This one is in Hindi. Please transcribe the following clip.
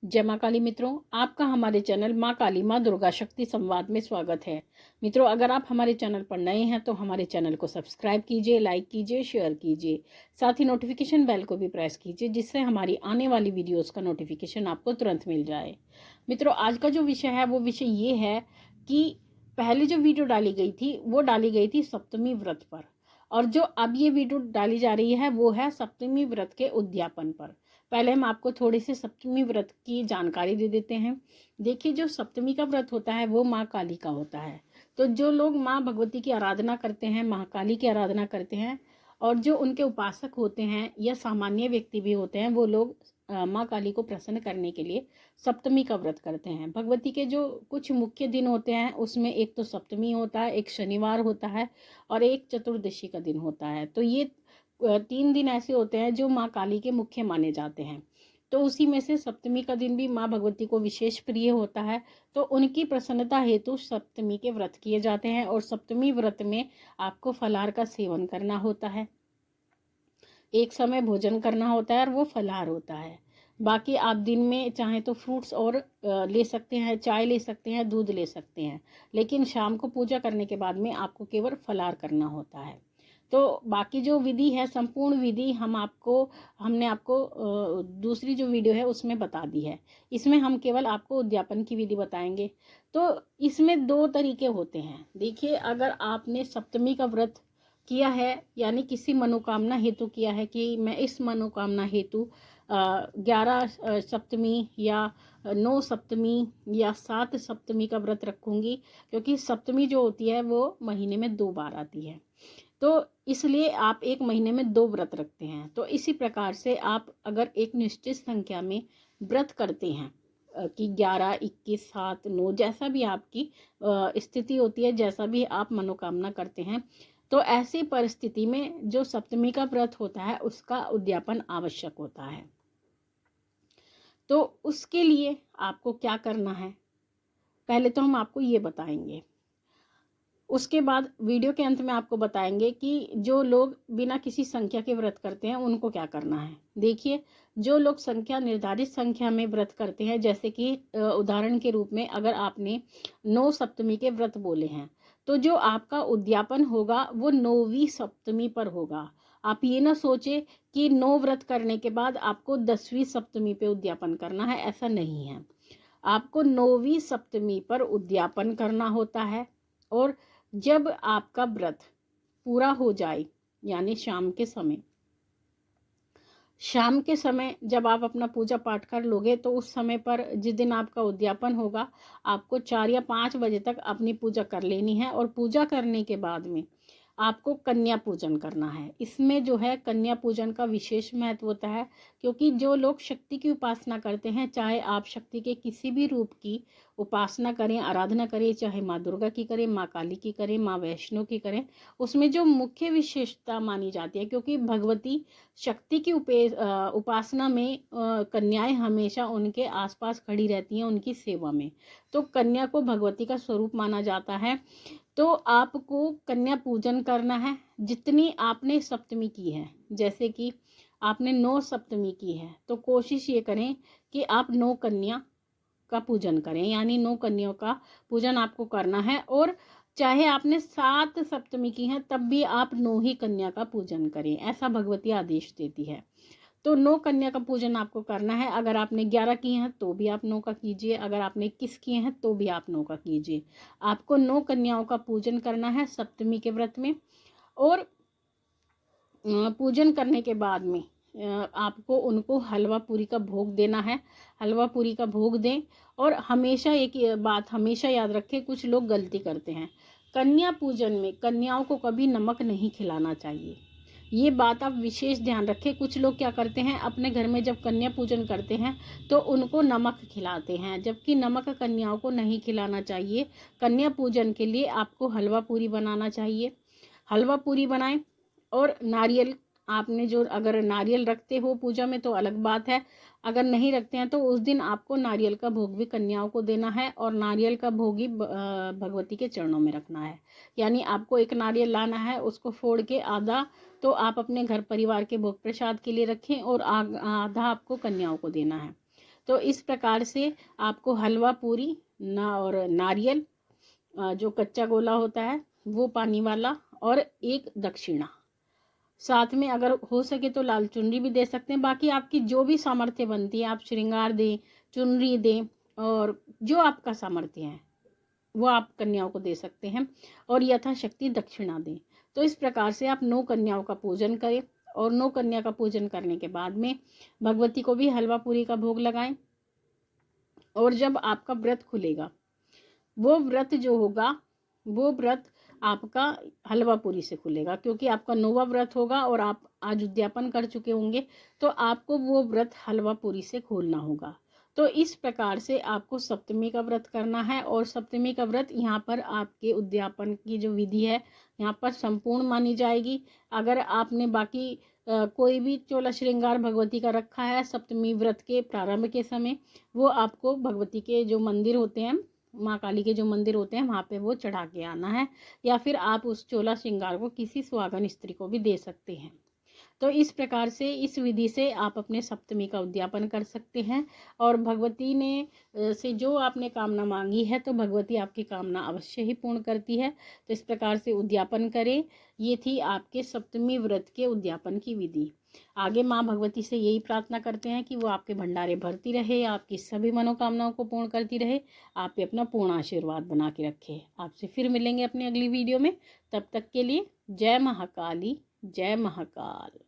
जय माँ काली मित्रों, आपका हमारे चैनल माँ काली माँ दुर्गा शक्ति संवाद में स्वागत है। मित्रों, अगर आप हमारे चैनल पर नए हैं तो हमारे चैनल को सब्सक्राइब कीजिए, लाइक कीजिए, शेयर कीजिए। साथ ही नोटिफिकेशन बेल को भी प्रेस कीजिए, जिससे हमारी आने वाली वीडियोस का नोटिफिकेशन आपको तुरंत मिल जाए। मित्रों, आज का जो विषय है वो विषय ये है कि पहले जो वीडियो डाली गई थी वो डाली गई थी सप्तमी व्रत पर, और जो अब ये वीडियो डाली जा रही है वो है सप्तमी व्रत के उद्यापन पर। पहले हम आपको थोड़ी सी सप्तमी व्रत की जानकारी दे देते हैं। देखिए, जो सप्तमी का व्रत होता है वो माँ काली का होता है। तो जो लोग माँ भगवती की आराधना करते हैं, महाकाली की आराधना करते हैं, और जो उनके उपासक होते हैं या सामान्य व्यक्ति भी होते हैं, वो लोग माँ काली को प्रसन्न करने के लिए सप्तमी का व्रत करते हैं। भगवती के जो कुछ मुख्य दिन होते हैं उसमें एक तो सप्तमी होता है, एक शनिवार होता है, और एक चतुर्दशी का दिन होता है। तो ये 3 दिन ऐसे होते हैं जो माँ काली के मुख्य माने जाते हैं। तो उसी में से सप्तमी का दिन भी माँ भगवती को विशेष प्रिय होता है। तो उनकी प्रसन्नता हेतु सप्तमी के व्रत किए जाते हैं, और सप्तमी व्रत में आपको फलाहार का सेवन करना होता है। एक समय भोजन करना होता है और वो फलाहार होता है। बाकी आप दिन में चाहें तो फ्रूट्स और ले सकते हैं, चाय ले सकते हैं, दूध ले सकते हैं, लेकिन शाम को पूजा करने के बाद में आपको केवल फलाहार करना होता है। तो बाकी जो विधि है, संपूर्ण विधि हमने आपको दूसरी जो वीडियो है उसमें बता दी है। इसमें हम केवल आपको उद्यापन की विधि बताएंगे। तो इसमें 2 तरीके होते हैं। देखिए, अगर आपने सप्तमी का व्रत किया है, यानी किसी मनोकामना हेतु किया है कि मैं इस मनोकामना हेतु 11 सप्तमी या 9 सप्तमी या 7 सप्तमी का व्रत रखूंगी, क्योंकि सप्तमी जो होती है वो महीने में 2 बार आती है। तो इसलिए आप एक महीने में 2 व्रत रखते हैं। तो इसी प्रकार से आप अगर एक निश्चित संख्या में व्रत करते हैं कि 11, 21, 7, 9, जैसा भी आपकी स्थिति होती है, जैसा भी आप मनोकामना करते हैं, तो ऐसी परिस्थिति में जो सप्तमी का व्रत होता है उसका उद्यापन आवश्यक होता है। तो उसके लिए आपको क्या करना है, पहले तो हम आपको ये बताएंगे। उसके बाद वीडियो के अंत में आपको बताएंगे कि जो लोग बिना किसी संख्या के व्रत करते हैं उनको क्या करना है। देखिए, जो लोग निर्धारित संख्या में व्रत करते हैं, जैसे कि उदाहरण के रूप में अगर आपने 9 सप्तमी के व्रत बोले हैं, तो जो आपका उद्यापन होगा वो 9वीं सप्तमी पर होगा। आप ये ना सोचे कि 9 व्रत करने के बाद आपको 10वीं सप्तमी पे उद्यापन करना है, ऐसा नहीं है। आपको 9वीं सप्तमी पर उद्यापन करना होता है। और जब आपका व्रत पूरा हो जाए, यानी शाम के समय जब आप अपना पूजा पाठ कर लोगे, तो उस समय पर जिस दिन आपका उद्यापन होगा, आपको 4 या 5 बजे तक अपनी पूजा कर लेनी है। और पूजा करने के बाद में आपको कन्या पूजन करना है। इसमें जो है कन्या पूजन का विशेष महत्व होता है, क्योंकि जो लोग शक्ति की उपासना करते हैं, चाहे आप शक्ति के किसी भी रूप की उपासना करें, आराधना करें, चाहे माँ दुर्गा की करें, माँ काली की करें, माँ वैष्णो की करें, उसमें जो मुख्य विशेषता मानी जाती है, क्योंकि भगवती शक्ति की उपासना में कन्याएं हमेशा उनके आसपास खड़ी रहती हैं उनकी सेवा में। तो कन्या को भगवती का स्वरूप माना जाता है। तो आपको कन्या पूजन करना है। जितनी आपने सप्तमी की है, जैसे कि आपने 9 सप्तमी की है, तो कोशिश ये करें कि आप 9 कन्या का पूजन करें, यानी 9 कन्याओं का पूजन आपको करना है। और चाहे आपने 7 सप्तमी की है, तब भी आप 9 ही कन्या का पूजन करें, ऐसा भगवती आदेश देती है। तो 9 कन्या का पूजन आपको करना है। अगर आपने 11 की हैं तो भी आप 9 का कीजिए, अगर आपने 21 किए हैं तो भी आप 9 का कीजिए। आपको 9 कन्याओं का पूजन करना है सप्तमी के व्रत में। और पूजन करने के बाद में आपको उनको हलवा पूरी का भोग देना है। हलवा पूरी का भोग दें। और हमेशा एक बात हमेशा याद रखें, कुछ लोग गलती करते हैं, कन्या पूजन में कन्याओं को कभी नमक नहीं खिलाना चाहिए। ये बात आप विशेष ध्यान रखें। कुछ लोग क्या करते हैं, अपने घर में जब कन्या पूजन करते हैं तो उनको नमक खिलाते हैं, जबकि नमक कन्याओं को नहीं खिलाना चाहिए। कन्या पूजन के लिए आपको हलवा पूरी बनाना चाहिए। हलवा पूरी बनाएं। और नारियल, आपने जो अगर नारियल रखते हो पूजा में तो अलग बात है, अगर नहीं रखते हैं तो उस दिन आपको नारियल का भोग भी कन्याओं को देना है, और नारियल का भोग ही भगवती के चरणों में रखना है। यानी आपको एक नारियल लाना है, उसको फोड़ के आधा तो आप अपने घर परिवार के भोग प्रसाद के लिए रखें, और आधा आपको कन्याओं को देना है। तो इस प्रकार से आपको हलवा पूरी ना और नारियल जो कच्चा गोला होता है वो पानी वाला और एक दक्षिणा, साथ में अगर हो सके तो लाल चुनरी भी दे सकते हैं। बाकी आपकी जो भी सामर्थ्य बनती है, आप श्रृंगार दें, चुनरी दें, और जो आपका सामर्थ्य है वो आप कन्याओं को दे सकते हैं और यथाशक्ति दक्षिणा दें। तो इस प्रकार से आप 9 कन्याओं का पूजन करें और 9 कन्या का पूजन करने के बाद में भगवती को भी हलवा पूरी का भोग लगाएं। और जब आपका व्रत खुलेगा, वो व्रत जो होगा वो व्रत आपका हलवा पूरी से खुलेगा, क्योंकि आपका 9वां व्रत होगा और आप आज उद्यापन कर चुके होंगे, तो आपको वो व्रत हलवा पूरी से खोलना होगा। तो इस प्रकार से आपको सप्तमी का व्रत करना है और सप्तमी का व्रत यहाँ पर आपके उद्यापन की जो विधि है यहाँ पर संपूर्ण मानी जाएगी। अगर आपने बाकी कोई भी चोला श्रृंगार भगवती का रखा है सप्तमी व्रत के प्रारंभ के समय, वो आपको भगवती के जो मंदिर होते हैं, माँ काली के जो मंदिर होते हैं, वहाँ पे वो चढ़ा के आना है, या फिर आप उस चोला श्रृंगार को किसी सुहागन स्त्री को भी दे सकते हैं। तो इस प्रकार से इस विधि से आप अपने सप्तमी का उद्यापन कर सकते हैं और भगवती ने से जो आपने कामना मांगी है तो भगवती आपकी कामना अवश्य ही पूर्ण करती है। तो इस प्रकार से उद्यापन करें। ये थी आपके सप्तमी व्रत के उद्यापन की विधि। आगे माँ भगवती से यही प्रार्थना करते हैं कि वो आपके भंडारे भरती रहे, आपकी सभी मनोकामनाओं को पूर्ण करती रहे, आप पे अपना पूर्ण आशीर्वाद बना के रखे। आपसे फिर मिलेंगे अपनी अगली वीडियो में। तब तक के लिए जय महाकाली, जय महाकाल।